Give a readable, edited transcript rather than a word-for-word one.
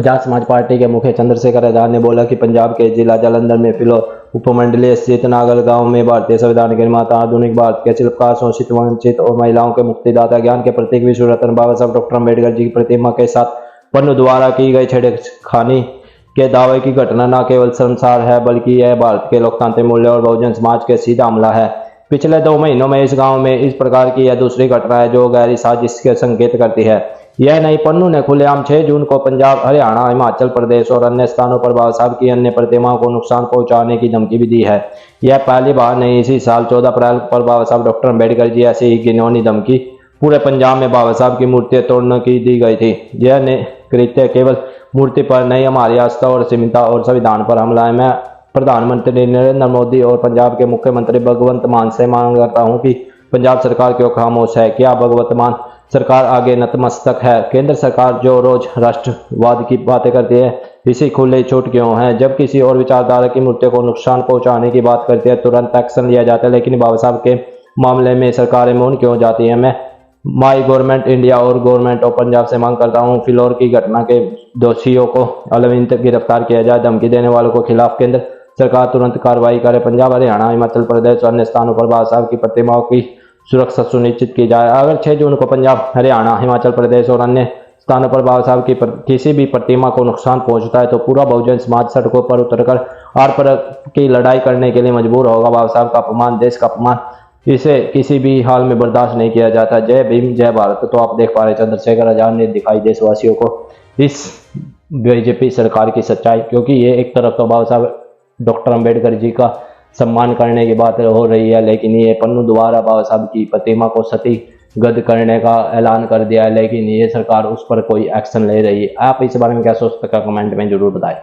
Azad Samaj party के मुखिया चंद्रशेखर आजाद ने बोला कि पंजाब के जिला जालंधर में फिलौर उपमंडलीय स्थित नागल गांव में भारतीय संविधान के निर्माता, आधुनिक भारत के शिल्पकार, शोषित, वंचित और महिलाओं के मुक्तिदाता, ज्ञान के प्रतीक विश्व रत्न बाबा साहब डॉक्टर अम्बेडकर जी की प्रतिमा के साथ पन्नू द्वारा की गई छेड़खानी के दावे की घटना न केवल शर्मसार है, बल्कि यह भारत के लोकतांत्रिक मूल्य और बहुजन समाज के सीधा हमला है। पिछले 2 महीनों में इस गांव में इस प्रकार की यह दूसरी घटना है जो गहरी साजिश के संकेत करती है। यह नहीं, पन्नू ने खुलेआम 6 जून को पंजाब, हरियाणा, हिमाचल प्रदेश और अन्य स्थानों पर बाबा साहब की अन्य प्रतिमाओं को नुकसान पहुंचाने की धमकी भी दी है। यह पहली बार नहीं, इसी साल 14 अप्रैल पर बाबा साहब डॉक्टर अम्बेडकर जी ऐसी ही घिनौनी धमकी पूरे पंजाब में बाबा साहब की मूर्तियां तोड़ने की दी गई थी। यह कृत्य केवल मूर्ति पर नहीं, हमारी आस्था और सीमिता और संविधान पर हमला है। मैं प्रधानमंत्री नरेंद्र मोदी और पंजाब के मुख्यमंत्री भगवंत मान से मांग करता हूं कि पंजाब सरकार क्यों खामोश है? क्या भगवंत मान सरकार आगे नतमस्तक है? केंद्र सरकार जो रोज राष्ट्रवाद की बातें करती है, इसी खुले छूट क्यों है? जब किसी और विचारधारा की मूर्तियों को नुकसान पहुंचाने की बात करती है, तुरंत एक्शन लिया जाता है, लेकिन बाबा साहब के मामले में सरकारें मौन क्यों जाती है? मैं माई गवर्नमेंट इंडिया और गवर्नमेंट ऑफ पंजाब से मांग करता हूं, फिलौर की घटना के दोषियों को अलविंत गिरफ्तार किया जाए। धमकी देने वालों को खिलाफ केंद्र सरकार तुरंत कार्रवाई करे। पंजाब, हरियाणा, हिमाचल प्रदेश और अन्य स्थानों पर बाबा साहब की प्रतिमाओं की सुरक्षा सुनिश्चित की जाए। अगर 6 जून को पंजाब, हरियाणा, हिमाचल प्रदेश और अन्य स्थानों पर बाबा साहब की किसी भी प्रतिमा को नुकसान पहुंचता है तो पूरा बहुजन समाज सड़कों पर उतरकर आर पार की लड़ाई करने के लिए मजबूर होगा। बाबा साहब का अपमान, देश का अपमान, इसे किसी भी हाल में बर्दाश्त नहीं किया जाता। जय भीम, जय भारत। तो आप देख पा रहे चंद्रशेखर आजाद ने दिखाई देशवासियों को इस बीजेपी सरकार की सच्चाई, क्योंकि ये एक तरफ तो बाबा साहब डॉक्टर अम्बेडकर जी का सम्मान करने की बात हो रही है, लेकिन ये पन्नू द्वारा बाबा साहब की प्रतिमा को सती गद करने का ऐलान कर दिया है, लेकिन ये सरकार उस पर कोई एक्शन ले रही है। आप इस बारे में क्या सोचते हैं? कमेंट में जरूर बताएं।